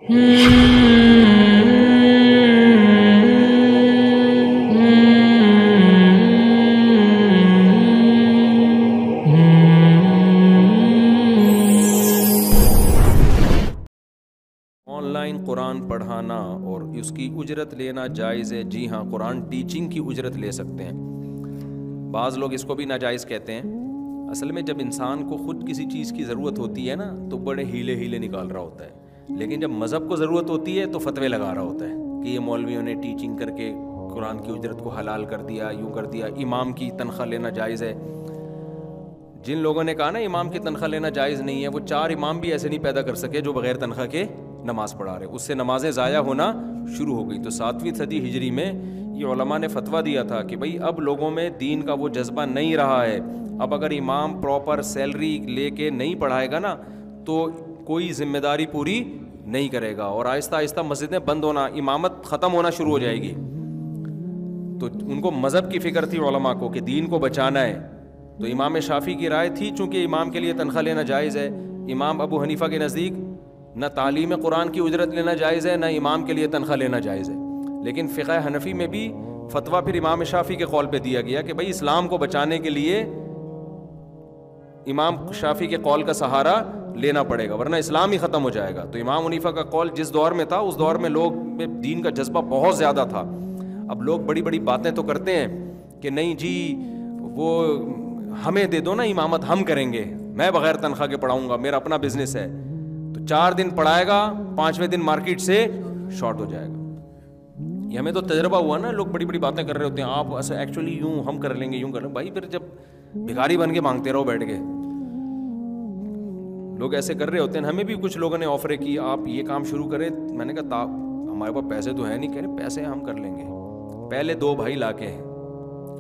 On line قرآن پڑھانا اور اس کی اجرت لینا جائز ہے؟ جی ہاں، قرآن ٹیچنگ کی اجرت لے سکتے ہیں. بعض لوگ اس کو بھی ناجائز کہتے ہیں. اصل میں جب انسان کو خود کسی چیز کی ضرورت ہوتی ہے نا تو بڑے ہیلے نکال رہا ہوتا ہے، لیکن جب مذہب کو ضرورت ہوتی ہے تو فتوے لگا رہا ہوتا ہے کہ یہ مولویوں نے ٹیچنگ کر کے قرآن کی اجرت کو حلال کر دیا، یوں کر دیا، امام کی تنخواہ لینا جائز ہے. جن لوگوں نے کہا نا امام کی تنخواہ لینا جائز نہیں ہے، وہ 4 امام بھی ایسے نہیں پیدا کر سکے جو بغیر تنخواہ کے نماز پڑھا رہے. اس سے نمازیں ضائع ہونا شروع ہو گئی. تو 7ویں صدی ہجری میں یہ علماء نے فتویٰ دیا تھا کہ بھائی اب لوگوں میں دین کا وہ جذبہ نہیں رہا ہے. اب اگر امام پراپر سیلری لے کے نہیں پڑھائے گا نا تو کوئی ذمہ داری پوری نہیں کرے گا، اور آہستہ آہستہ مسجدیں بند ہونا، امامت ختم ہونا شروع ہو جائے گی. تو ان کو مذہب کی فکر تھی علماء کو کہ دین کو بچانا ہے. تو امام شافعی کی رائے تھی چونکہ امام کے لیے تنخواہ لینا جائز ہے. امام ابو حنیفہ کے نزدیک نہ تعلیم قرآن کی اجرت لینا جائز ہے، نہ امام کے لیے تنخواہ لینا جائز ہے. لیکن فقہ حنفی میں بھی فتویٰ پھر امام شافعی کے قول پہ دیا گیا کہ بھائی اسلام کو بچانے کے لیے امام شافعی کے قول کا سہارا لینا پڑے گا، ورنہ اسلام ہی ختم ہو جائے گا. تو امام حنیفہ کا قول جس دور میں تھا اس دور میں لوگ میں دین کا جذبہ بہت زیادہ تھا. اب لوگ بڑی بڑی باتیں تو کرتے ہیں کہ نہیں جی وہ ہمیں دے دو نا امامت، ہم کریں گے، میں بغیر تنخواہ کے پڑھاؤں گا، میرا اپنا بزنس ہے. تو 4 دن پڑھائے گا، 5ویں دن مارکیٹ سے شارٹ ہو جائے گا. یہ ہمیں تو تجربہ ہوا نا. لوگ بڑی بڑی باتیں کر رہے ہوتے ہیں، آپ ایکچولی یوں ہم کر لیں گے، یوں کر لیں گے. بھائی پھر جب بھکاری بن کے مانگتے رہو بیٹھ کے. لوگ ایسے کر رہے ہوتے ہیں. ہمیں بھی کچھ لوگوں نے آفر کی آپ یہ کام شروع کریں. میں نے کہا ہمارے پاس پیسے تو ہے نہیں. کہہ رہے پیسے ہم کر لیں گے. پہلے 2 بھائی لا کے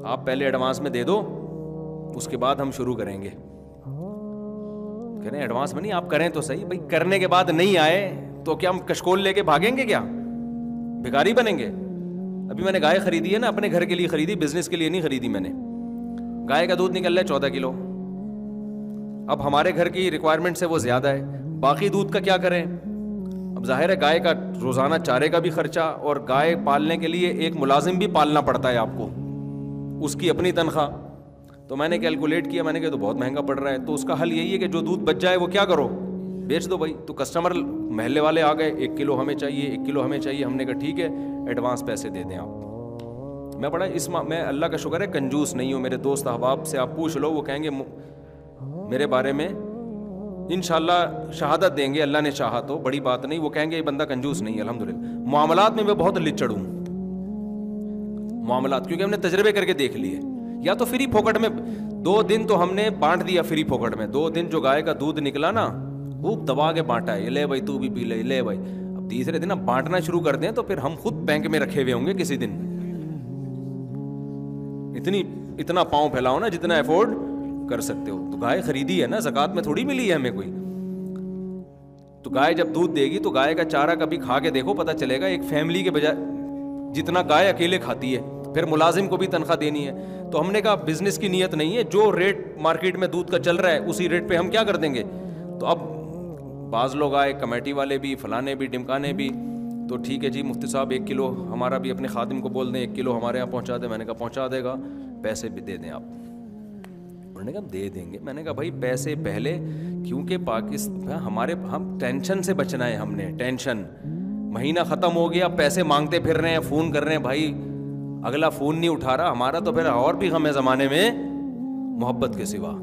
آپ پہلے ایڈوانس میں دے دو، اس کے بعد ہم شروع کریں گے. کہہ رہے ہیں ایڈوانس میں نہیں، آپ کریں تو صحیح. بھائی کرنے کے بعد نہیں آئے تو کیا ہم کشکول لے کے بھاگیں گے؟ کیا بھکاری بنیں گے؟ ابھی میں نے گائے خریدی ہے نا، اپنے گھر کے لیے خریدی، بزنس کے لیے نہیں خریدی میں نے. گائے کا دودھ نکل رہا ہے 14 کلو. اب ہمارے گھر کی ریکوائرمنٹ سے وہ زیادہ ہے، باقی دودھ کا کیا کریں؟ اب ظاہر ہے گائے کا روزانہ چارے کا بھی خرچہ، اور گائے پالنے کے لیے ایک ملازم بھی پالنا پڑتا ہے آپ کو، اس کی اپنی تنخواہ. تو میں نے کیلکولیٹ کیا، میں نے کہا تو بہت مہنگا پڑ رہا ہے. تو اس کا حل یہی ہے کہ جو دودھ بچ جائے وہ کیا کرو، بیچ دو بھائی. تو کسٹمر محلے والے آ گئے، 1 کلو ہمیں چاہیے، 1 کلو ہمیں چاہیے. ہم نے کہا ٹھیک ہے ایڈوانس پیسے دے دیں آپ. میں بڑا میں اللہ کا شکر ہے کنجوس نہیں ہوں. میرے دوست احباب سے آپ پوچھ لو، وہ کہیں گے میرے بارے میں انشاءاللہ شہادت دیں گے، اللہ نے چاہا تو، بڑی بات نہیں. وہ کہیں گے یہ بندہ کنجوس نہیں ہے. الحمدللہ معاملات میں میں بہت لچڑ ہوں، معاملات، کیونکہ ہم نے تجربے کر کے دیکھ لیے. یا تو فری پھوکٹ میں 2 دن تو ہم نے بانٹ دیا فری پھوکٹ میں. 2 دن جو گائے کا دودھ نکلا نا وہ دبا کے بانٹا ہے، لے بھائی تو بھی پی لے، لے بھائی. اب تیسرے دن اب بانٹنا شروع کر دیں تو پھر ہم خود بینک میں رکھے ہوئے ہوں گے کسی دن. اتنا پاؤں پھیلاؤ نا جتنا افورڈ کر سکتے ہو. تو گائے خریدی ہے نا، زکوٰۃ میں تھوڑی ملی ہے ہمیں کوئی. تو گائے جب دودھ دے گی تو گائے کا چارہ کبھی کھا کے دیکھو، پتہ چلے گا ایک فیملی کے بجائے جتنا گائے اکیلے کھاتی ہے. پھر ملازم کو بھی تنخواہ دینی ہے. تو ہم نے کہا بزنس کی نیت نہیں ہے، جو ریٹ مارکیٹ میں دودھ کا چل رہا ہے اسی ریٹ پہ ہم کیا کر دیں گے. تو اب بعض لوگ آئے، کمیٹی والے بھی، فلانے بھی، ڈمکانے بھی. تو ٹھیک ہے جی مفتی صاحب 1 کلو ہمارا بھی اپنے خادم کو بول دیں 1 کلو ہمارے یہاں پہنچا دیں. میں نے کہا پہنچا دے گا، پیسے بھی دے دیں آپ. انہوں نے کہا دے دیں گے. میں نے کہا بھائی پیسے پہلے، کیونکہ ہم ٹینشن سے بچنا ہے. ہم نے ٹینشن، مہینہ ختم ہو گیا، پیسے مانگتے پھر رہے ہیں، فون کر رہے ہیں، بھائی اگلا فون نہیں اٹھا رہا ہمارا، تو پھر اور بھی غم ہے زمانے میں محبت کے سوا.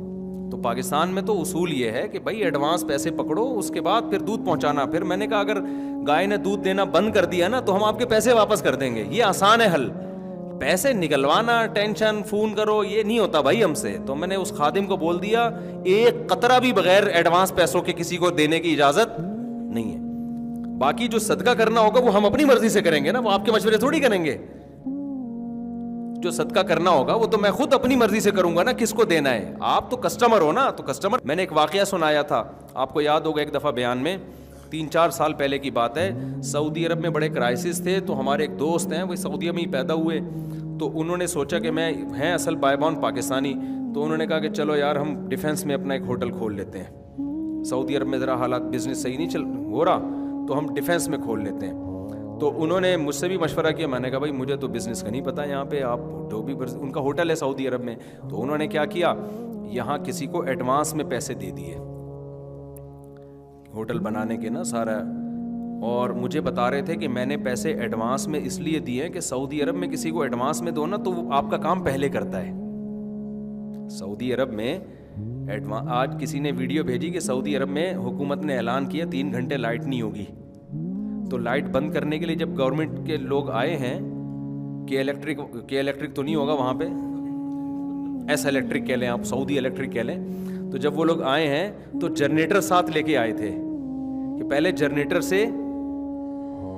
تو پاکستان میں تو اصول یہ ہے کہ بھائی ایڈوانس پیسے پکڑو، اس کے بعد پھر دودھ پہنچانا. پھر میں نے کہا اگر گائے نے دودھ دینا بند کر دیا نا تو ہم آپ کے پیسے واپس کر دیں گے. یہ آسان ہے حل. پیسے نکلوانا، ٹینشن، فون کرو، یہ نہیں ہوتا بھائی ہم سے. تو میں نے اس خادم کو بول دیا 1 قطرہ بھی بغیر ایڈوانس پیسوں کے کسی کو دینے کی اجازت نہیں ہے. باقی جو صدقہ کرنا ہوگا وہ ہم اپنی مرضی سے کریں گے نا، وہ آپ کے مشورے تھوڑی کریں گے. جو صدقہ کرنا ہوگا وہ تو میں خود اپنی مرضی سے کروں گا نا، کس کو دینا ہے. آپ تو کسٹمر ہو نا. تو کسٹمر، میں نے ایک واقعہ سنایا تھا، آپ کو یاد ہوگا ایک دفعہ بیان میں، 3-4 سال پہلے کی بات ہے. سعودی عرب میں بڑے کرائسس تھے. تو ہمارے ایک دوست ہیں، وہ سعودیہ میں ہی پیدا ہوئے. تو انہوں نے سوچا کہ میں ہیں اصل بائے بان پاکستانی. تو انہوں نے کہا کہ چلو یار ہم ڈیفینس میں اپنا ایک ہوٹل کھول لیتے ہیں. سعودی عرب میں ذرا حالات بزنس صحیح نہیں ہو رہا. تو ہم ڈیفینس میں کھول لیتے ہیں. تو انہوں نے مجھ سے بھی مشورہ کیا. میں نے کہا بھائی مجھے تو بزنس کا نہیں پتہ یہاں پہ, آپ جو بھی ان کا ہوٹل ہے سعودی عرب میں, تو انہوں نے کیا کیا, یہاں کسی کو ایڈوانس میں پیسے دے دیے ہوٹل بنانے کے نا سارا, اور مجھے بتا رہے تھے کہ میں نے پیسے ایڈوانس میں اس لیے دیے کہ سعودی عرب میں کسی کو ایڈوانس میں دو نا تو وہ آپ کا کام پہلے کرتا ہے. سعودی عرب میں آج کسی نے ویڈیو بھیجی کہ سعودی عرب میں حکومت نے اعلان کیا 3 گھنٹے لائٹ نہیں ہوگی, تو لائٹ بند کرنے کے لیے جب گورنمنٹ کے لوگ آئے ہیں کہ الیکٹرک تو نہیں ہوگا وہاں پہ, ایس الیکٹرک کہہ لیں آپ, سعودی الیکٹرک کہہ لیں, تو جب وہ لوگ آئے ہیں تو جنریٹر ساتھ لے کے آئے تھے کہ پہلے جنریٹر سے,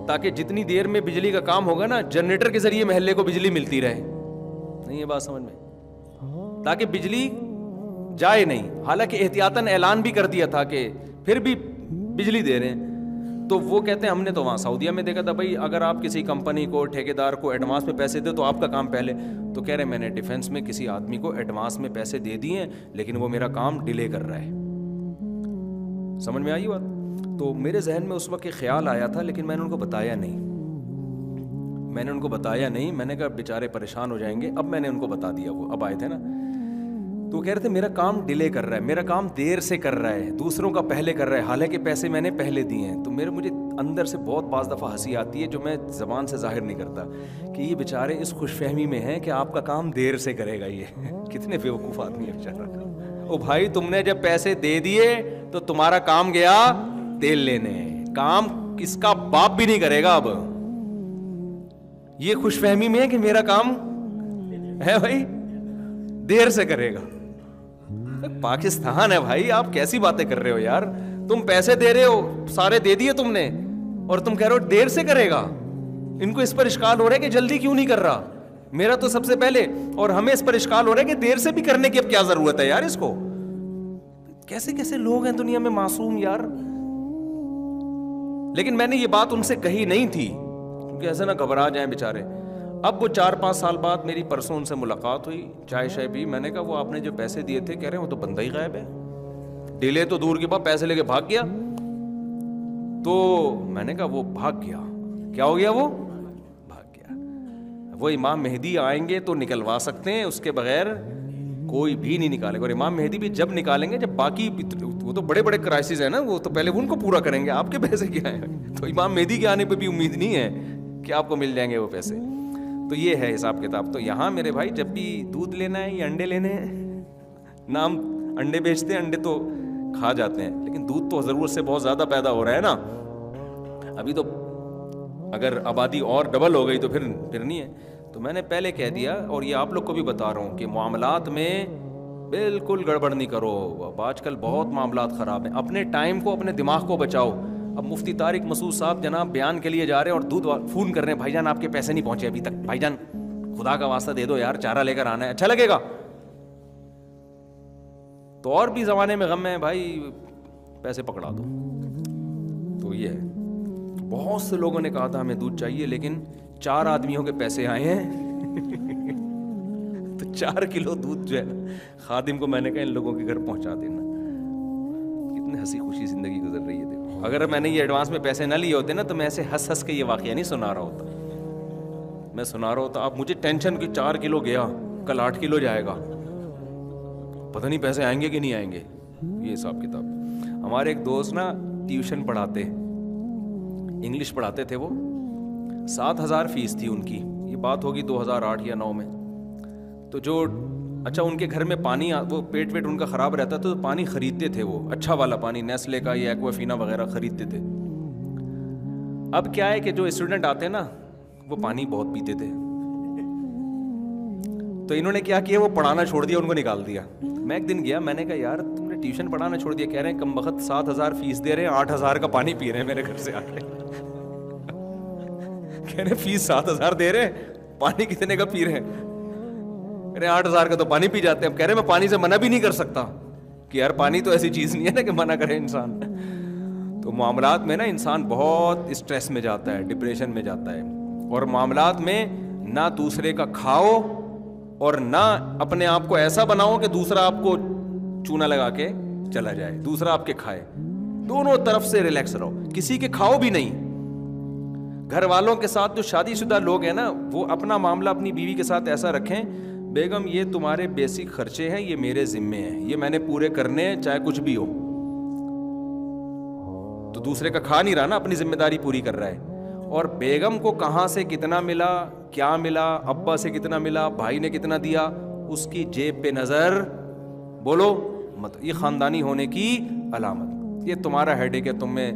تاکہ جتنی دیر میں بجلی کا کام ہوگا نا جنریٹر کے ذریعے محلے کو بجلی ملتی رہے. نہیں یہ بات سمجھ میں, تاکہ بجلی جائے نہیں. حالانکہ احتیاطاً اعلان بھی کر دیا تھا کہ پھر بھی بجلی دے رہے ہیں. تو وہ کہتے ہیں ہم نے تو وہاں سعودیہ میں دیکھا تھا بھائی اگر آپ کسی کمپنی کو ٹھیکیدار کو ایڈوانس میں پیسے دے تو آپ کا کام پہلے. تو کہہ رہے میں نے ڈیفینس میں کسی آدمی کو ایڈوانس میں پیسے دے دیے ہیں لیکن وہ میرا کام ڈیلے کر رہا ہے. سمجھ میں آئی بات؟ تو میرے ذہن میں اس وقت ایک خیال آیا تھا لیکن میں نے ان کو بتایا نہیں. میں نے کہا بیچارے پریشان ہو جائیں گے. اب میں نے ان کو بتا دیا, وہ اب آئے تھے نا, تو کہہ رہے تھے میرا کام ڈیلے کر رہا ہے, میرا کام دیر سے کر رہا ہے, دوسروں کا پہلے کر رہا ہے, حالانکہ پیسے میں نے پہلے دیے ہیں. تو مجھے اندر سے بہت بعض دفعہ ہنسی آتی ہے جو میں زبان سے ظاہر نہیں کرتا کہ یہ بیچارے اس خوش فہمی میں ہیں کہ آپ کا کام دیر سے کرے گا. یہ کتنے بیوقوف آدمی ہے بیچارہ. او بھائی تم نے جب پیسے دے دیے تو تمہارا کام گیا تیل لینے, کام اس کا باپ بھی نہیں کرے گا. اب یہ خوش فہمی میں ہے کہ میرا کام ہے بھائی دیر سے کرے گا. پاکستان ہے بھائی, آپ کیسی باتیں کر رہے ہو یار. تم پیسے دے رہے ہو, سارے دے دیے تم نے, اور تم کہہ رہے ہو دیر سے کرے گا. ان کو اس پر اشکال ہو رہا ہے کہ جلدی کیوں نہیں کر رہا, میرا تو سب سے پہلے, اور ہمیں اس پر اشکال ہو رہا ہے کہ دیر سے بھی کرنے کی اب کیا ضرورت ہے یار اس کو. کیسے کیسے لوگ ہیں دنیا میں معصوم یار. لیکن میں نے یہ بات ان سے کہی نہیں تھی کیونکہ ایسے نہ گھبرا جائیں بیچارے. اب وہ 4-5 سال بعد میری پرسوں ان سے ملاقات ہوئی, چائے شائے پی. میں نے کہا وہ آپ نے جو پیسے دیے تھے, کہہ رہے ہیں وہ تو بندہ ہی غائب ہے, ڈیلے تو دور کے بعد پیسے لے کے بھاگ گیا. تو میں نے کہا وہ بھاگ گیا, کیا ہو گیا, وہ بھاگ گیا. وہ امام مہدی آئیں گے تو نکلوا سکتے ہیں, اس کے بغیر کوئی بھی نہیں نکالے گا. اور امام مہدی بھی جب نکالیں گے جب باقی, وہ تو بڑے بڑے کرائسس ہیں نا, وہ تو پہلے ان کو پورا کریں گے, آپ کے پیسے کیا ہیں. تو امام مہدی کے آنے پہ بھی امید نہیں ہے کہ آپ کو مل جائیں گے وہ پیسے. تو یہ ہے حساب کتاب. تو یہاں میرے بھائی جب بھی دودھ لینا ہے یا انڈے لینے ہیں, نام انڈے بیچتے ہیں, انڈے تو کھا جاتے ہیں لیکن دودھ تو ضرورت سے بہت زیادہ پیدا ہو رہا ہے نا. ابھی تو اگر آبادی اور ڈبل ہو گئی تو پھر نہیں ہے. تو میں نے پہلے کہہ دیا, اور یہ آپ لوگ کو بھی بتا رہا ہوں کہ معاملات میں بالکل گڑبڑ نہیں کرو. اب آج کل بہت معاملات خراب ہیں. اپنے ٹائم کو, اپنے دماغ کو بچاؤ. اب مفتی طارق مسعود صاحب جناب بیان کے لیے جا رہے ہیں اور دودھ فون کر رہے ہیں, بھائی جان آپ کے پیسے نہیں پہنچے ابھی تک, بھائی جان خدا کا واسطہ دے دو یار, چارہ لے کر آنا ہے, اچھا لگے گا. تو اور بھی زمانے میں غم ہے بھائی, پیسے پکڑا دو. تو یہ ہے, بہت سے لوگوں نے کہا تھا ہمیں دودھ چاہیے, لیکن 4 آدمیوں کے پیسے آئے ہیں تو 4 کلو دودھ جو ہے نا, خادم کو میں نے کہا ان لوگوں کے گھر پہنچا دینا. کتنے ہنسی خوشی زندگی گزر رہی ہے. دیکھو اگر میں نے یہ ایڈوانس میں پیسے نہ لیے ہوتے نا تو میں ایسے ہنس ہنس کے یہ واقعہ نہیں سنا رہا ہوتا. میں سنا رہا ہوتا, اب مجھے ٹینشن کہ 4 کلو گیا, کل 8 کلو جائے گا, پتہ نہیں پیسے آئیں گے کہ نہیں آئیں گے. یہ حساب کتاب. ہمارے ایک دوست نا ٹیوشن پڑھاتے, انگلش پڑھاتے تھے, وہ 7,000 فیس تھی ان کی. یہ بات ہوگی 2008 یا 9 میں. تو جو اچھا ان کے گھر میں پانی, وہ پیٹ ویٹ ان کا خراب رہتا تو پانی خریدتے تھے, وہ اچھا والا پانی نیسلے کا یا ایکوافینا وغیرہ خریدتے تھے. اب کیا ہے کہ جو اسٹوڈنٹ آتے ہیں نا وہ پانی بہت پیتے تھے, تو انہوں نے کیا کیا, وہ پڑھانا چھوڑ دیا, ان کو نکال دیا. میں ایک دن گیا, میں نے کہا یار تم نے ٹیوشن پڑھانا چھوڑ دیا. کہہ رہے ہیں کم بخت 7,000 فیس دے رہے ہیں, 8,000 کا پانی پی رہے ہیں میرے گھر سے آ کے. کہہ رہے فیس 7,000 دے رہے ہیں, پانی کتنے کا پی رہے ہیں. 8,000 کا تو پانی پی جاتے ہیں. اب کہہ رہے میں پانی سے منع بھی نہیں کر سکتا کہ یار پانی تو ایسی چیز نہیں ہے نا کہ منع کرے انسان. تو معاملات میں نا انسان بہت اسٹریس میں جاتا ہے, ڈپریشن میں جاتا ہے. اور معاملات میں نہ دوسرے کا کھاؤ اور نہ اپنے آپ کو ایسا بناؤ کہ دوسرا آپ کو چونا لگا کے چلا جائے, دوسرا آپ کے کھائے. دونوں طرف سے ریلیکس رہو, کسی کے کھاؤ بھی نہیں. گھر والوں کے ساتھ جو شادی شدہ لوگ ہیں نا, وہ اپنا معاملہ اپنی بیوی کے ساتھ ایسا رکھیں, بیگم یہ تمہارے بیسک خرچے ہیں, یہ میرے ذمے ہیں, یہ میں نے پورے کرنے ہیں چاہے کچھ بھی ہو. تو دوسرے کا کھا نہیں رہا نا, اپنی ذمہ داری پوری کر رہا ہے. اور بیگم کو کہاں سے کتنا ملا, کیا ملا, ابا سے کتنا ملا, بھائی نے کتنا دیا, اس کی جیب پہ نظر بولو مت. یہ خاندانی ہونے کی علامت. یہ تمہارا ہیڈیک ہے, تم میں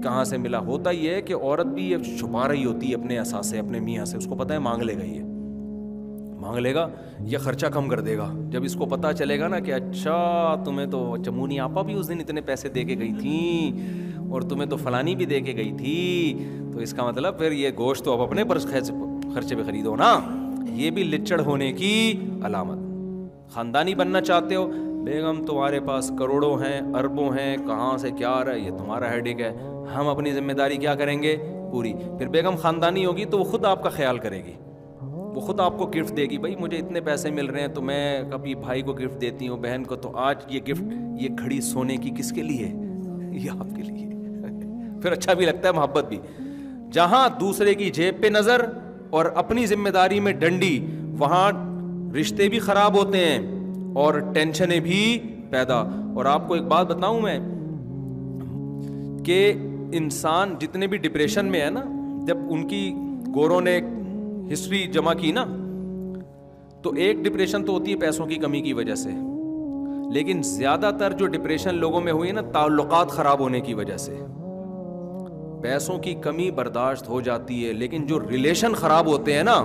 کہاں سے ملا. ہوتا یہ ہے کہ عورت بھی یہ چھپا رہی ہوتی ہے اپنے احساس سے, اپنے میاں سے. اس کو پتہ ہے مانگ لے گا, یہ مانگ لے گا, یہ خرچہ کم کر دے گا. جب اس کو پتہ چلے گا نا کہ اچھا تمہیں تو چمونی آپا بھی اس دن اتنے پیسے دے کے گئی تھیں اور تمہیں تو فلانی بھی دے کے گئی تھی, تو اس کا مطلب پھر یہ گوشت تو اب اپنے پر خرچے پہ خریدو نا. یہ بھی لچڑ ہونے کی علامت. خاندانی بننا چاہتے ہو, بیگم تمہارے پاس کروڑوں ہیں, اربوں ہیں, کہاں سے کیا آ رہا ہے, یہ تمہارا ہیڈیک ہے. ہم اپنی ذمہ داری کیا کریں گے پوری. پھر بیگم خاندانی ہوگی تو وہ خود آپ کا خیال کرے گی, وہ خود آپ کو گفٹ دے گی. بھائی مجھے اتنے پیسے مل رہے ہیں تو میں کبھی بھائی کو گفٹ دیتی ہوں, بہن کو, تو آج یہ گفٹ, یہ گھڑی سونے کی کس کے لیے, یہ آپ کے لیے. پھر اچھا بھی لگتا ہے, محبت بھی. جہاں دوسرے کی جیب پہ نظر اور اپنی ذمہ داری میں ڈنڈی, وہاں رشتے بھی خراب ہوتے ہیں اور ٹینشنیں بھی پیدا. اور آپ کو ایک بات بتاؤں میں کہ انسان جتنے بھی ڈپریشن میں ہے نا, جب ان کی گوروں نے ہسٹری جمع کی نا, تو ایک ڈپریشن تو ہوتی ہے پیسوں کی کمی کی وجہ سے, لیکن زیادہ تر جو ڈپریشن لوگوں میں ہوئی ہے نا, تعلقات خراب ہونے کی وجہ سے. پیسوں کی کمی برداشت ہو جاتی ہے, لیکن جو ریلیشن خراب ہوتے ہیں نا,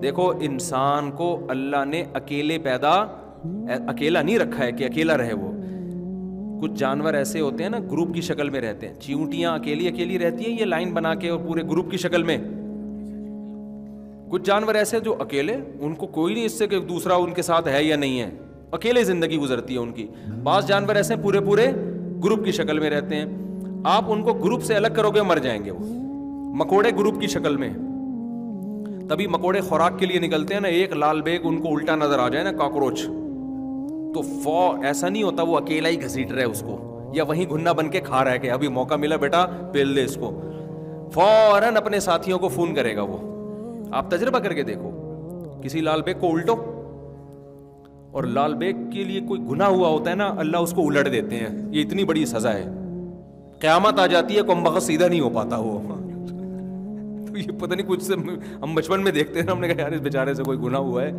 دیکھو انسان کو اللہ نے اکیلا نہیں رکھا ہے کہ اکیلا رہے. وہ کچھ جانور ایسے ہوتے ہیں نا, گروپ کی شکل میں رہتے ہیں. چیونٹیاں اکیلی رہتی ہیں یہ لائن بنا کے اور پورے گروپ کی شکل میں. کچھ جانور ایسے جو اکیلے, ان کو کوئی نہیں اس سے کہ دوسرا ان کے ساتھ ہے یا نہیں ہے, اکیلے زندگی گزرتی ہے ان کی. بعض جانور ایسے پورے گروپ کی شکل میں رہتے ہیں. آپ ان کو گروپ سے الگ کرو گے مر جائیں گے. وہ مکوڑے گروپ کی شکل میں, تبھی مکوڑے خوراک کے لیے نکلتے ہیں نا, ایک لال بیگ ان کو الٹا نظر آ جائے نا, کاکروچ, تو ایسا نہیں ہوتا وہ اکیلا ہی گھسیٹ رہا ہے اس کو, یا وہیں گھنا بن کے کھا رہا ہے کہ ابھی موقع ملا بیٹا پیل دے اس کو. فوراً اپنے ساتھیوں کو فون کرے گا وہ. آپ تجربہ کر کے دیکھو, کسی لال بیگ کو الٹو, اور لال بیگ کے لیے کوئی گناہ ہوا ہوتا ہے نا, اللہ اس کو الٹ دیتے ہیں. یہ اتنی بڑی سزا ہے, قیامت آ جاتی ہے, کوئی بخت سیدھا نہیں ہو پاتا وہ. تو یہ پتہ نہیں کچھ سے ہم بچپن میں دیکھتے ہیں, ہم نے کہا یار اس بیچارے سے کوئی گناہ ہوا ہے,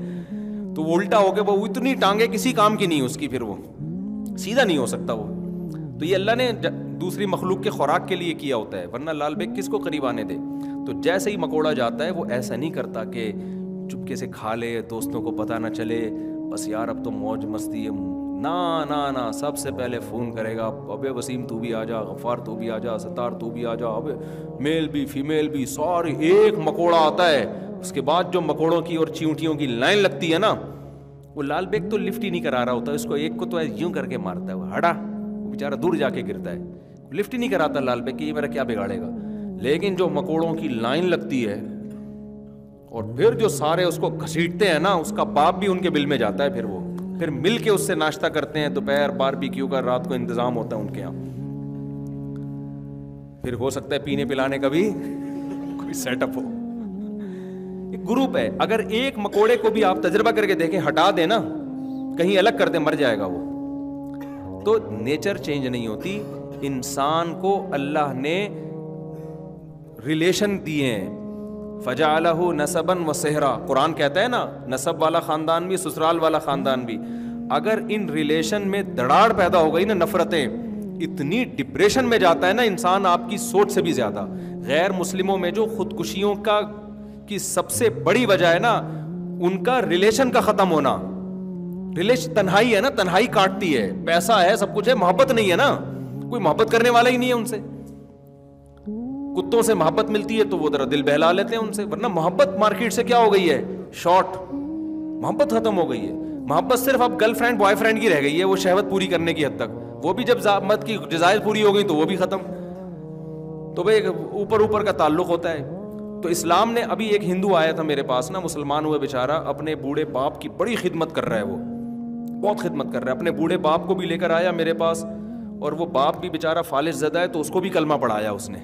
تو وہ الٹا ہو کے وہ اتنی ٹانگیں کسی کام کی نہیں اس کی, پھر وہ سیدھا نہیں ہو سکتا وہ. تو یہ اللہ نے دوسری مخلوق کے خوراک کے لیے کیا ہوتا ہے, ورنہ لال بیگ کس کو قریب آنے دے. تو جیسے ہی مکوڑا جاتا ہے وہ ایسا نہیں کرتا کہ چپکے سے کھا لے, دوستوں کو پتہ نہ چلے, بس یار اب تو موج مستی ہے. نا سب سے پہلے فون کرے گا, ابے وسیم تو بھی آ جا, غفار تو بھی آ جا, ستار تو بھی آ جا, ابے میل بھی فیمیل بھی سارے. ایک مکوڑا آتا ہے, اس کے بعد جو مکوڑوں کی اور چیونٹیوں کی لائن لگتی ہے نا, وہ لال بیگ تو لفٹ ہی نہیں کرا رہا ہوتا, اس کو ایک کو تو یوں کر کے مارتا ہے, وہ ہٹا, وہ بیچارہ دور جا کے گرتا ہے, لفٹ ہی نہیں کراتا لال بیگ کہ یہ میرا کیا بگاڑے گا. لیکن جو مکوڑوں کی لائن لگتی ہے اور پھر جو سارے اس کو گھسیٹتے ہیں نا, اس کا باپ بھی ان کے بل میں جاتا ہے. پھر مل کے اس سے ناشتہ کرتے ہیں, دوپہر باربیکیو کا رات کو انتظام ہوتا ہے ان کے یہاں. پھر ہو سکتا ہے پینے پلانے کا بھی کوئی سیٹ اپ ہو. ایک گروپ ہے, اگر ایک مکوڑے کو بھی آپ تجربہ کر کے دیکھیں, ہٹا دیں نا, کہیں الگ کر دیں, مر جائے گا وہ. تو نیچر چینج نہیں ہوتی. انسان کو اللہ نے ریلیشن دیے ہیں, فجعلہ نسبا و صہرا. قرآن کہتا ہے نا, نسب والا خاندان بھی, سسرال والا خاندان بھی. اگر ان ریلیشن میں دراڑ پیدا ہو گئی نا, نفرتیں, اتنی ڈپریشن میں جاتا ہے نا انسان, آپ کی سوچ سے بھی زیادہ. غیر مسلموں میں جو خودکشیوں کی سب سے بڑی وجہ ہے نا, ان کا ریلیشن کا ختم ہونا. تنہائی ہے نا, تنہائی کاٹتی ہے. پیسہ ہے, سب کچھ ہے, محبت نہیں ہے نا, کوئی محبت کرنے والا ہی نہیں ہے ان سے. کتوں سے محبت ملتی ہے تو وہ ذرا دل بہلا لیتے ہیں ان سے, ورنہ محبت مارکیٹ سے کیا ہو گئی ہے, شارٹ. محبت ختم ہو گئی ہے. محبت صرف اب گرل فرینڈ بوائے فرینڈ کی رہ گئی ہے, وہ شہوت پوری کرنے کی حد تک. وہ بھی جب زحمت کی جزائر پوری ہو گئی تو وہ بھی ختم. تو بھائی اوپر کا تعلق ہوتا ہے. تو اسلام نے, ابھی ایک ہندو آیا تھا میرے پاس نا, مسلمان ہوئے بیچارہ, اپنے بوڑھے باپ کی بڑی خدمت کر رہا ہے, وہ بہت خدمت کر رہا ہے. اپنے بوڑھے باپ کو بھی لے کر آیا میرے پاس, اور وہ باپ بھی بیچارہ فالج زدہ ہے تو اس کو بھی کلمہ پڑھایا اس نے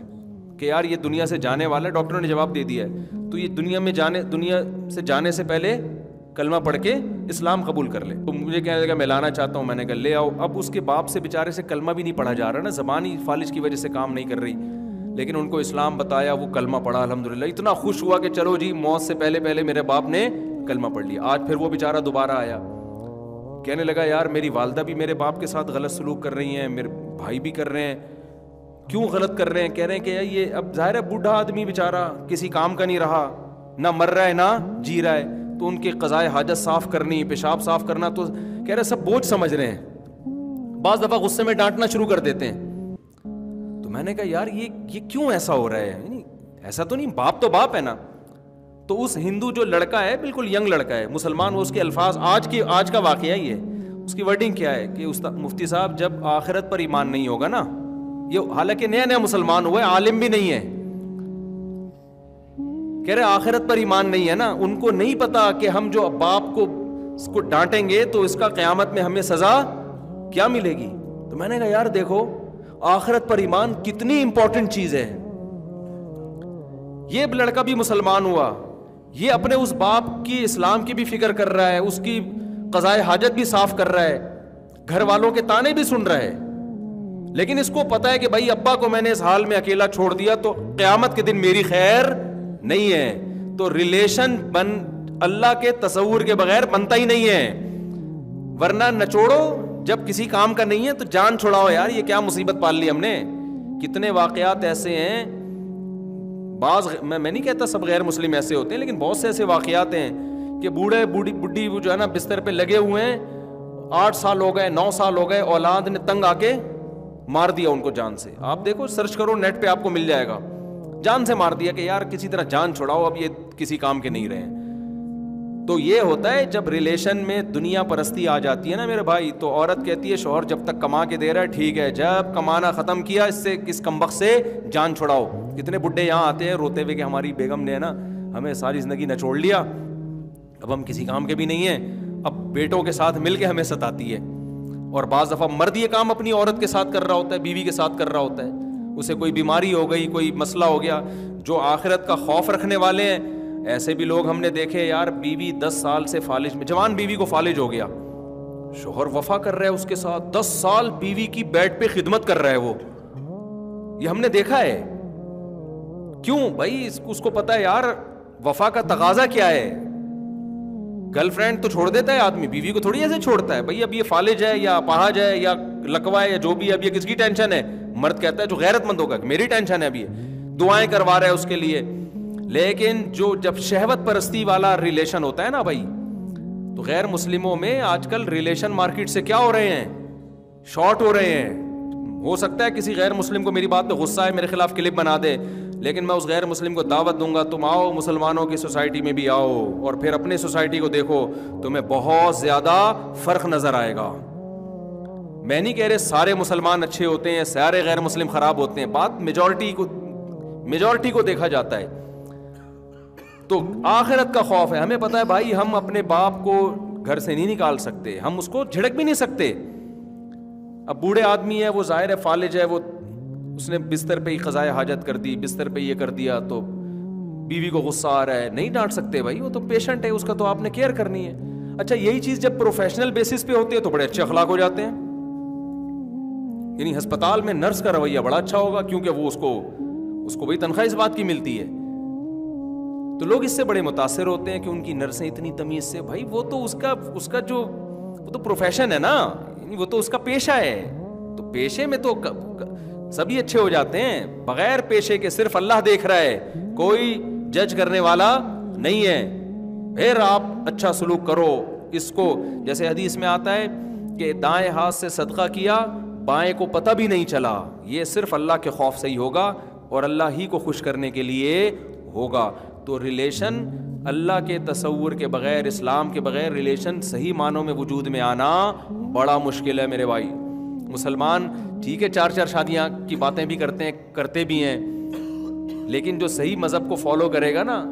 کہ یار یہ دنیا سے جانے والا ہے. ڈاکٹروں نے جواب دے دیا ہے تو یہ دنیا سے جانے سے پہلے کلمہ پڑھ کے اسلام قبول کر لے. تو مجھے کہنے لگا میں لانا چاہتا ہوں. میں نے کہا لے آؤ. اب اس کے باپ سے بیچارے سے کلمہ بھی نہیں پڑھا جا رہا نا, زبان ہی فالج کی وجہ سے کام نہیں کر رہی, لیکن ان کو اسلام بتایا, وہ کلمہ پڑھا. الحمدللہ اتنا خوش ہوا کہ چلو جی موت سے پہلے میرے باپ نے کلمہ پڑھ لیا. آج پھر وہ بیچارہ دوبارہ آیا, کہنے لگا یار میری والدہ بھی میرے باپ کے ساتھ غلط سلوک کر رہی ہیں, میرے بھائی بھی کر رہے ہیں. کیوں غلط کر رہے ہیں؟ کہہ رہے ہیں کہ یہ اب ظاہر ہے بوڑھا آدمی بیچارہ کسی کام کا نہیں رہا, نہ مر رہا ہے نہ جی رہا ہے, تو ان کے قضائے حاجت صاف کرنی, پیشاب صاف کرنا, تو کہہ رہے سب بوجھ سمجھ رہے ہیں. بعض دفعہ غصے میں ڈانٹنا شروع کر دیتے ہیں. تو میں نے کہا یار یہ کیوں ایسا ہو رہا ہے؟ ایسا تو نہیں, باپ تو باپ ہے نا. تو اس ہندو جو لڑکا ہے بالکل ینگ لڑکا ہے مسلمان, وہ اس کے الفاظ آج کا واقعہ ہی ہے. اس کی ورڈنگ کیا ہے کہ مفتی صاحب جب آخرت پر ایمان نہیں ہوگا نا, یہ حالانکہ نیا مسلمان ہوا ہے, عالم بھی نہیں ہے, کہہ رہے آخرت پر ایمان نہیں ہے نا, ان کو نہیں پتا کہ ہم جو باپ کو ڈانٹیں گے تو اس کا قیامت میں ہمیں سزا کیا ملے گی. تو میں نے کہا یار دیکھو آخرت پر ایمان کتنی امپورٹنٹ چیز ہے. یہ لڑکا بھی مسلمان ہوا, یہ اپنے اس باپ کی اسلام کی بھی فکر کر رہا ہے, اس کی قضائے حاجت بھی صاف کر رہا ہے, گھر والوں کے تانے بھی سن رہا ہے, لیکن اس کو پتا ہے کہ بھائی ابا کو میں نے اس حال میں اکیلا چھوڑ دیا تو قیامت کے دن میری خیر نہیں ہے. تو ریلیشن اللہ کے تصور کے بغیر بنتا ہی نہیں ہے, ورنہ نچوڑو جب کسی کام کا نہیں ہے تو جان چھڑاؤ. یار یہ کیا مصیبت پال لی ہم نے. کتنے واقعات ایسے ہیں, بعض میں نہیں کہتا سب غیر مسلم ایسے ہوتے ہیں, لیکن بہت سے ایسے واقعات ہیں کہ بوڑھی جو ہے نا بستر پہ لگے ہوئے ہیں, 8 سال ہو گئے 9 سال ہو گئے, اولاد نے تنگ آ کے مار دیا ان کو جان سے. آپ دیکھو سرچ کرو نیٹ پہ آپ کو مل جائے گا, جان سے مار دیا کہ یار کسی طرح جان چھڑاؤ, اب یہ کسی کام کے نہیں رہے. تو یہ ہوتا ہے جب ریلیشن میں دنیا پرستی آ جاتی ہے نا میرے بھائی, تو عورت کہتی ہے شوہر جب تک کما کے دے رہا ہے ٹھیک ہے, جب کمانا ختم کیا اس کمبخت سے جان چھڑاؤ. کتنے بڈھے یہاں آتے ہیں روتے ہوئے کہ ہماری بیگم نے نا ہمیں ساری زندگی نچوڑ لیا, اب ہم کسی کام کے بھی نہیں ہیں, اب بیٹوں کے ساتھ مل کے ہمیں ستاتی ہے. اور بعض دفعہ مرد یہ کام اپنی عورت کے ساتھ کر رہا ہوتا ہے, بیوی کے ساتھ کر رہا ہوتا ہے, اسے کوئی بیماری ہو گئی, کوئی مسئلہ ہو گیا. جو آخرت کا خوف رکھنے والے ہیں ایسے بھی لوگ ہم نے دیکھے, یار بیوی 10 سال سے فالج میں, جوان بیوی کو فالج ہو گیا, شوہر وفا کر رہا ہے اس کے ساتھ, 10 سال بیوی کی بیڈ پہ خدمت کر رہا ہے وہ, یہ ہم نے دیکھا ہے. کیوں بھائی؟ اس کو پتا ہے یار وفا کا تقاضا کیا ہے. گرل فرینڈ تو چھوڑ دیتا ہے آدمی, بیوی کو تھوڑی ایسے چھوڑتا ہے. بھائی اب یہ فالج ہے یا اپاہج ہے یا لکوا ہے یا جو بھی, اب یہ کس کی ٹینشن ہے؟ مرد کہتا ہے جو غیرت مند ہوگا میری ٹینشن ہے, اب یہ دعائیں کروا رہا ہے اس کے لیے. لیکن جب شہوت پرستی والا ریلیشن ہوتا ہے نا بھائی, تو غیر مسلموں میں آج کل ریلیشن مارکیٹ سے کیا ہو رہے ہیں, شارٹ ہو رہے ہیں. ہو سکتا ہے کسی غیر مسلم کو میری بات پہ غصہ ہے, میرے خلاف کلپ بنا دے, لیکن میں اس غیر مسلم کو دعوت دوں گا, تم آؤ مسلمانوں کی سوسائٹی میں بھی آؤ, اور پھر اپنے سوسائٹی کو دیکھو, تمہیں بہت زیادہ فرق نظر آئے گا. میں نہیں کہہ رہے سارے مسلمان اچھے ہوتے ہیں, سارے غیر مسلم خراب ہوتے ہیں, بات میجورٹی کو دیکھا جاتا ہے. تو آخرت کا خوف ہے. ہمیں پتا ہے بھائی ہم اپنے باپ کو گھر سے نہیں نکال سکتے, ہم اس کو جھڑک بھی نہیں سکتے. اب بوڑھے آدمی ہے, وہ ظاہر ہے فالج ہے, وہ اس نے بستر پہ ہی قضائے حاجت کر دی, بستر پہ یہ کر دیا, تو بیوی کو غصہ آ رہا ہے, نہیں ڈانٹ سکتے بھائی, وہ تو پیشنٹ ہے, اس کا تو آپ نے کیئر کرنی ہے. اچھا یہی چیز جب پروفیشنل بیسس پہ ہوتی ہے تو بڑے اچھے اخلاق ہو جاتے ہیں. یعنی ہسپتال میں نرس کا رویہ بڑا اچھا ہوگا, کیونکہ وہ اس کو بھائی تنخواہ اس بات کی ملتی ہے. تو لوگ اس سے بڑے متاثر ہوتے ہیں کہ ان کی نرسیں اتنی تمیز سے. بھائی وہ تو اس کا جو وہ تو پروفیشن ہے نا, وہ تو اس کا پیشہ ہے. تو پیشے میں تو سبھی اچھے ہو جاتے ہیں, بغیر پیشے کے صرف اللہ دیکھ رہا ہے, کوئی جج کرنے والا نہیں ہے. پھر آپ اچھا سلوک کرو اس کو. جیسے حدیث میں آتا ہے کہ دائیں ہاتھ سے صدقہ کیا, بائیں کو پتہ بھی نہیں چلا, یہ صرف اللہ کے خوف سے ہی ہوگا اور اللہ ہی کو خوش کرنے کے لیے ہوگا. تو ریلیشن اللہ کے تصور کے بغیر, اسلام کے بغیر ریلیشن صحیح معنوں میں وجود میں آنا بڑا مشکل ہے میرے بھائی. مسلمان ٹھیک ہے 4 شادیاں کی باتیں بھی کرتے بھی ہیں, لیکن جو صحیح مذہب کو فالو کرے گا نا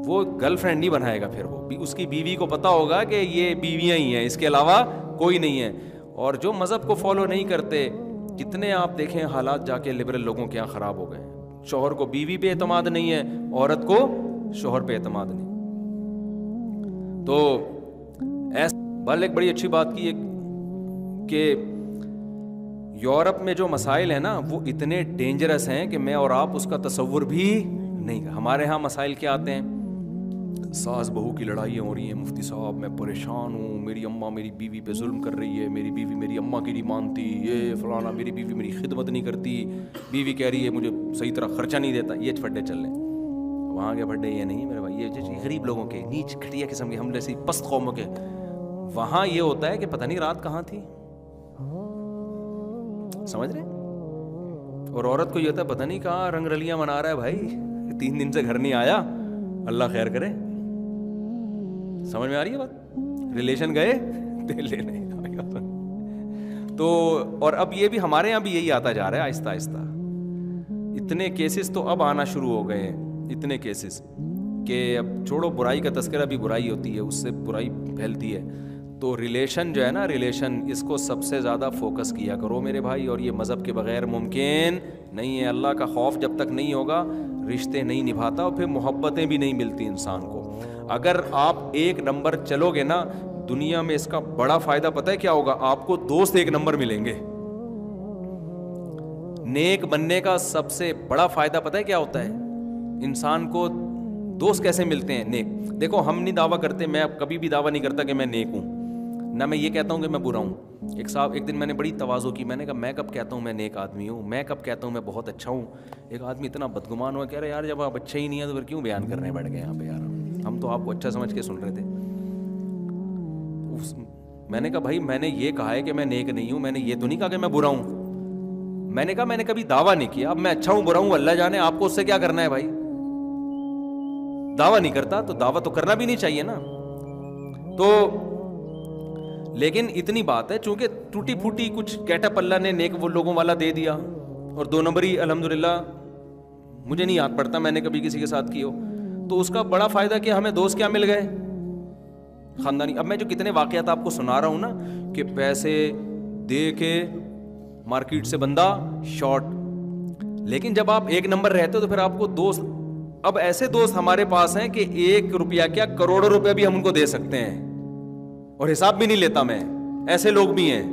وہ گرل فرینڈ نہیں بنائے گا. پھر وہ اس کی بیوی کو پتا ہوگا کہ یہ بیویاں ہی ہیں, اس کے علاوہ کوئی نہیں ہے. اور جو مذہب کو فالو نہیں کرتے کتنے آپ دیکھیں حالات جا کے لبرل لوگوں کے یہاں خراب ہو گئے ہیں. شوہر کو بیوی پہ اعتماد نہیں ہے, عورت کو شوہر پہ اعتماد نہیں. تو بل ایک بڑی اچھی بات کی کہ یورپ میں جو مسائل ہیں نا وہ اتنے ڈینجرس ہیں کہ میں اور آپ اس کا تصور بھی نہیں. ہمارے ہاں مسائل کیا آتے ہیں, ساس بہو کی لڑائیاں ہو رہی ہیں, مفتی صاحب میں پریشان ہوں, میری اماں میری بیوی پہ ظلم کر رہی ہے, میری بیوی میری اماں کی نہیں مانتی, یہ فلانا, میری بیوی میری خدمت نہیں کرتی, بیوی کہہ رہی ہے مجھے صحیح طرح خرچہ نہیں دیتا. یہ پھڈے چل رہے ہیں. وہاں کے پھڈے یہ نہیں میرے بھائی, یہ غریب لوگوں کے, نیچ گھٹیا قسم کے, ہم جیسی پست قوموں کے. وہاں یہ ہوتا ہے کہ پتہ نہیں رات کہاں تھی, سمجھ رہے, اور عورت کو یہ ہوتا ہے پتہ نہیں کہاں رنگ رلیاں منا رہا ہے بھائی, 3 دن سے گھر نہیں آیا, اللہ خیر کرے. سمجھ میں آ رہی ہے بات, ریلیشن گئے تیل لینے. تو اور اب یہ بھی ہمارے یہاں بھی یہی آتا جا رہا ہے آہستہ آہستہ. اتنے کیسز تو اب آنا شروع ہو گئے ہیں, اتنے کیسز کہ اب چھوڑو, برائی کا تذکرہ بھی برائی ہوتی ہے, اس سے برائی پھیلتی ہے. تو ریلیشن جو ہے نا, ریلیشن, اس کو سب سے زیادہ فوکس کیا کرو میرے بھائی, اور یہ مذہب کے بغیر ممکن نہیں ہے. اللہ کا خوف جب تک نہیں ہوگا رشتے نہیں نبھاتا, اور پھر محبتیں بھی نہیں ملتی انسان کو. اگر آپ 1 نمبر چلو گے نا دنیا میں, اس کا بڑا فائدہ پتہ ہے کیا ہوگا, آپ کو دوست 1 نمبر ملیں گے. نیک بننے کا سب سے بڑا فائدہ پتہ ہے کیا ہوتا ہے, انسان کو دوست کیسے ملتے ہیں نیک. دیکھو ہم نہیں دعویٰ کرتے, میں کبھی بھی دعویٰ نہیں کرتا کہ میں نیک ہوں, نہ میں یہ کہتا ہوں کہ میں برا ہوں. ایک دن میں نے بڑی تواضع کی, میں نے کہا میں کب کہتا ہوں میں نیک آدمی ہوں, میں کب کہتا ہوں میں بہت اچھا ہوں. ایک آدمی اتنا بدگمان ہوا, کہہ رہے یار جب آپ اچھا ہی نہیں ہے تو پھر کیوں بیان کرنے بیٹھ گئے یہاں پہ یار, ہم تو آپ کو اچھا سمجھ کے سن رہے تھے. میں نے کہا بھائی میں نے یہ کہا ہے کہ میں نیک نہیں ہوں, میں نے یہ تو نہیں کہا کہ میں برا ہوں. میں نے کہا میں نے کبھی دعویٰ نہیں کیا, اب میں اچھا ہوں برا ہوں اللہ جانے, آپ کو اس سے کیا کرنا ہے بھائی. دعویٰ نہیں کرتا تو دعویٰ تو کرنا بھی نہیں چاہیے نا. تو لیکن اتنی بات ہے, چونکہ ٹوٹی پھوٹی کچھ گیٹ اپ اللہ نے نیک وہ لوگوں والا دے دیا, اور 2 نمبری الحمدللہ مجھے نہیں یاد پڑتا میں نے کبھی کسی کے ساتھ کی ہو, تو اس کا بڑا فائدہ کہ ہمیں دوست کیا مل گئے, خاندانی. اب میں جو کتنے واقعات آپ کو سنا رہا ہوں نا, کہ پیسے دے کے مارکیٹ سے بندہ شارٹ, لیکن جب آپ 1 نمبر رہتے ہو تو پھر آپ کو دوست, اب ایسے دوست ہمارے پاس ہیں کہ 1 روپیہ کیا کروڑوں روپے بھی ہم ان کو دے سکتے ہیں, اور حساب بھی نہیں لیتا میں. ایسے لوگ بھی ہیں,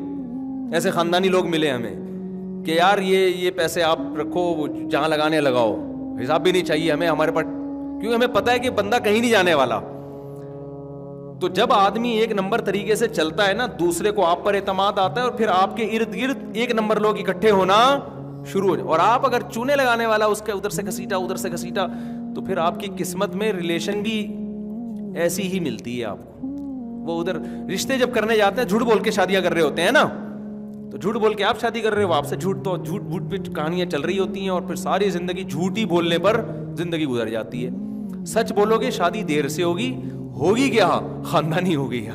ایسے خاندانی لوگ ملے ہمیں کہ یار یہ پیسے آپ رکھو, جہاں لگانے لگاؤ, حساب بھی نہیں چاہیے ہمیں, ہمارے پاس, کیونکہ ہمیں پتہ ہے کہ بندہ کہیں نہیں جانے والا. تو جب آدمی 1 نمبر طریقے سے چلتا ہے نا, دوسرے کو آپ پر اعتماد آتا ہے, اور پھر آپ کے ارد گرد 1 نمبر لوگ اکٹھے ہونا شروع ہو جائے. اور آپ اگر چونے لگانے والا, اس کے ادھر سے گھسیٹا ادھر سے گھسیٹا, تو پھر آپ کی قسمت میں ریلیشن بھی ایسی ہی ملتی ہے آپ کو. وہ ادھر رشتے جب کرنے جاتے ہیں, جھوٹ بول کے شادیاں کر رہے ہوتے ہیں نا, تو جھوٹ بول کے آپ شادی کر رہے ہو, آپ سے جھوٹ پہ کہانیاں چل رہی ہوتی ہیں, اور پھر ساری زندگی جھوٹ ہی بولنے پر زندگی گزر جاتی ہے. سچ بولو گے شادی دیر سے ہوگی کیا, خاندانی ہوگی.